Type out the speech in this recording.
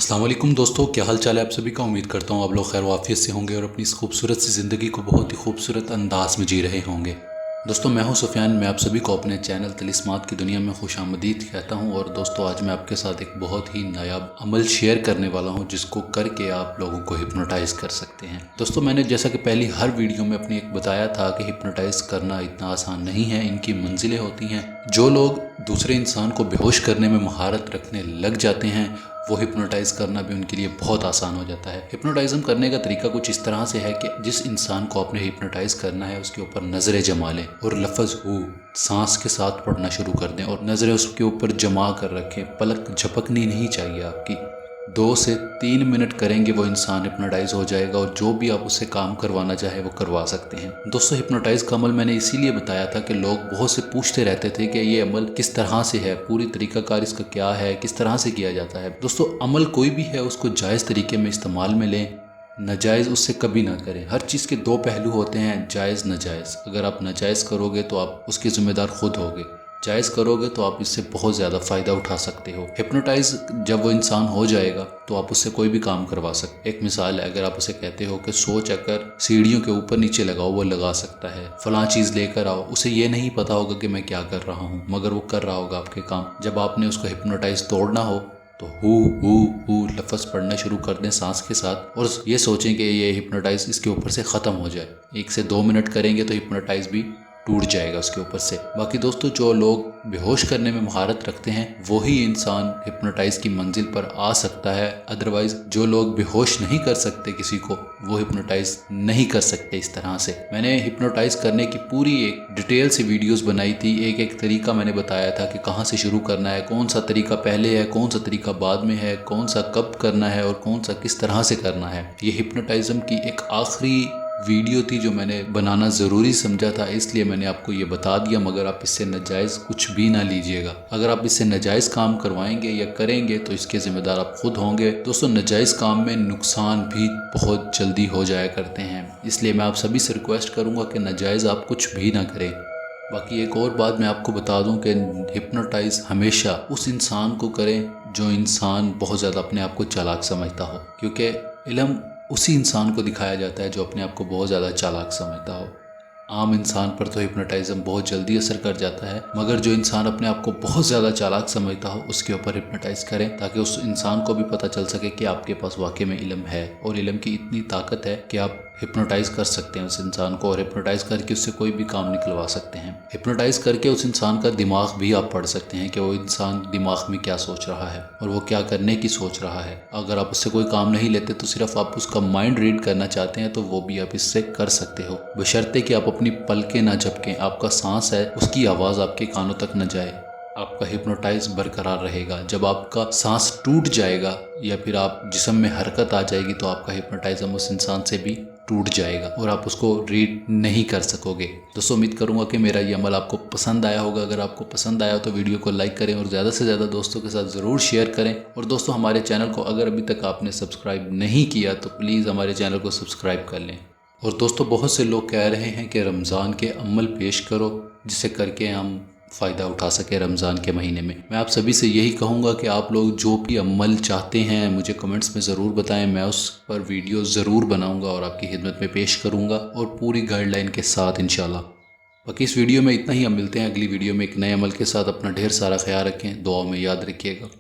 अस्सलाम वालेकुम दोस्तों, क्या हाल चाल है आप सभी का। उम्मीद करता हूँ आप लोग खैर वाफियत से होंगे और अपनी इस खूबसूरत सी ज़िंदगी को बहुत ही खूबसूरत अंदाज में जी रहे होंगे। दोस्तों मैं हूँ सुफियान, मैं आप सभी को अपने चैनल तिलिस्मात की दुनिया में खुशामदीद कहता हूँ। और दोस्तों आज मैं आपके साथ एक बहुत ही नायाब अमल शेयर करने वाला हूँ जिसको करके आप लोगों को हिप्नोटाइज कर सकते हैं। दोस्तों मैंने जैसा कि पहली हर वीडियो में अपनी एक बताया था कि हिप्नोटाइज करना इतना आसान नहीं है, इनकी मंजिलें होती हैं। जो लोग दूसरे इंसान को बेहोश करने में महारत रखने लग जाते हैं वो हिप्नोटाइज करना भी उनके लिए बहुत आसान हो जाता है। हिप्नोटाइज़म करने का तरीका कुछ इस तरह से है कि जिस इंसान को आपने हिप्नोटाइज करना है उसके ऊपर नज़रें जमा लें और लफ्ज़ हु सांस के साथ पढ़ना शुरू कर दें और नज़रें उसके ऊपर जमा कर रखें। पलक झपकनी नहीं चाहिए आपकी। 2 से 3 मिनट करेंगे वो इंसान हिप्नोटाइज हो जाएगा और जो भी आप उससे काम करवाना चाहे वो करवा सकते हैं। दोस्तों हिप्नोटाइज का अमल मैंने इसीलिए बताया था कि लोग बहुत से पूछते रहते थे कि ये अमल किस तरह से है, पूरी तरीकाकार इसका क्या है, किस तरह से किया जाता है। दोस्तों अमल कोई भी है उसको जायज़ तरीके में इस्तेमाल में लें, नाजायज़ उससे कभी ना करें। हर चीज़ के 2 पहलू होते हैं, जायज़ नाजायज़। अगर आप नाजायज़ करोगे तो आप उसके ज़िम्मेदार खुद होगे, जायज़ करोगे तो आप इससे बहुत ज़्यादा फ़ायदा उठा सकते हो। हिप्नोटाइज जब वो इंसान हो जाएगा तो आप उससे कोई भी काम करवा सकते। एक मिसाल है, अगर आप उसे कहते हो कि सोच अगर सीढ़ियों के ऊपर नीचे लगाओ, वो लगा सकता है। फलां चीज़ लेकर आओ, उसे ये नहीं पता होगा कि मैं क्या कर रहा हूँ मगर वो कर रहा होगा आपके काम। जब आपने उसको हिप्नोटाइज तोड़ना हो तो हु लफ्ज़ पढ़ना शुरू कर दें सांस के साथ और ये सोचें कि ये हिप्नोटाइज इसके ऊपर से ख़त्म हो जाए। 1 से 2 मिनट करेंगे तो हिप्नोटाइज भी टूट जाएगा उसके ऊपर से। बाकी दोस्तों जो लोग बेहोश करने में महारत रखते हैं वही इंसान हिप्नोटाइज की मंजिल पर आ सकता है। अदरवाइज जो लोग बेहोश नहीं कर सकते किसी को वो हिप्नोटाइज नहीं कर सकते इस तरह से। मैंने हिप्नोटाइज करने की पूरी एक डिटेल से वीडियोस बनाई थी। एक एक तरीका मैंने बताया था कि कहाँ से शुरू करना है, कौन सा तरीका पहले है, कौन सा तरीका बाद में है, कौन सा कब करना है और कौन सा किस तरह से करना है। ये हिप्नोटाइज़म की एक आखिरी वीडियो थी जो मैंने बनाना ज़रूरी समझा था, इसलिए मैंने आपको ये बता दिया। मगर आप इससे नाजायज़ कुछ भी ना लीजिएगा। अगर आप इससे नाजायज़ काम करवाएंगे या करेंगे तो इसके ज़िम्मेदार आप खुद होंगे। दोस्तों नाजायज़ काम में नुकसान भी बहुत जल्दी हो जाया करते हैं, इसलिए मैं आप सभी से रिक्वेस्ट करूँगा कि नाजायज़ आप कुछ भी ना करें। बाकी एक और बात मैं आपको बता दूं कि हिप्नोटाइज़ हमेशा उस इंसान को करें जो इंसान बहुत ज़्यादा अपने आप को चालाक समझता हो, क्योंकि इल्म उसी इंसान को दिखाया जाता है जो अपने आप को बहुत ज़्यादा चालाक समझता हो। आम इंसान पर तो हिप्नोटाइज़म बहुत जल्दी असर कर जाता है, मगर जो इंसान अपने आप को बहुत ज़्यादा चालाक समझता हो उसके ऊपर हिप्नोटाइज़ करें ताकि उस इंसान को भी पता चल सके कि आपके पास वाकई में इल्म है और इल्म की इतनी ताकत है कि आप हिप्नोटाइज़ कर सकते हैं उस इंसान को और हिप्नोटाइज़ करके उससे कोई भी काम निकलवा सकते हैं। हिप्नोटाइज़ करके उस इंसान का दिमाग भी आप पढ़ सकते हैं कि वो इंसान दिमाग में क्या सोच रहा है और वो क्या करने की सोच रहा है। अगर आप उससे कोई काम नहीं लेते तो सिर्फ आप उसका माइंड रीड करना चाहते हैं तो वो भी आप इससे कर सकते हो, बशर्ते कि आप अपनी पलकें ना झपकें। आपका सांस है उसकी आवाज़ आपके कानों तक न जाए, आपका हिप्नोटाइज बरकरार रहेगा। जब आपका सांस टूट जाएगा या फिर आप जिस्म में हरकत आ जाएगी तो आपका हिप्नोटाइज़म उस इंसान से भी टूट जाएगा और आप उसको रीड नहीं कर सकोगे। दोस्तों उम्मीद करूंगा कि मेरा ये अमल आपको पसंद आया होगा। अगर आपको पसंद आया तो वीडियो को लाइक करें और ज़्यादा से ज़्यादा दोस्तों के साथ ज़रूर शेयर करें। और दोस्तों हमारे चैनल को अगर अभी तक आपने सब्सक्राइब नहीं किया तो प्लीज़ हमारे चैनल को सब्सक्राइब कर लें। और दोस्तों बहुत से लोग कह रहे हैं कि रमज़ान के अमल पेश करो जिसे करके हम फ़ायदा उठा सके रमज़ान के महीने में। मैं आप सभी से यही कहूँगा कि आप लोग जो भी अमल चाहते हैं मुझे कमेंट्स में ज़रूर बताएं, मैं उस पर वीडियो ज़रूर बनाऊँगा और आपकी खिदमत में पेश करूँगा और पूरी गाइडलाइन के साथ इंशाल्लाह। बाकी इस वीडियो में इतना ही, हम मिलते हैं अगली वीडियो में एक नए अमल के साथ। अपना ढेर सारा ख्याल रखें, दुआ में याद रखिएगा।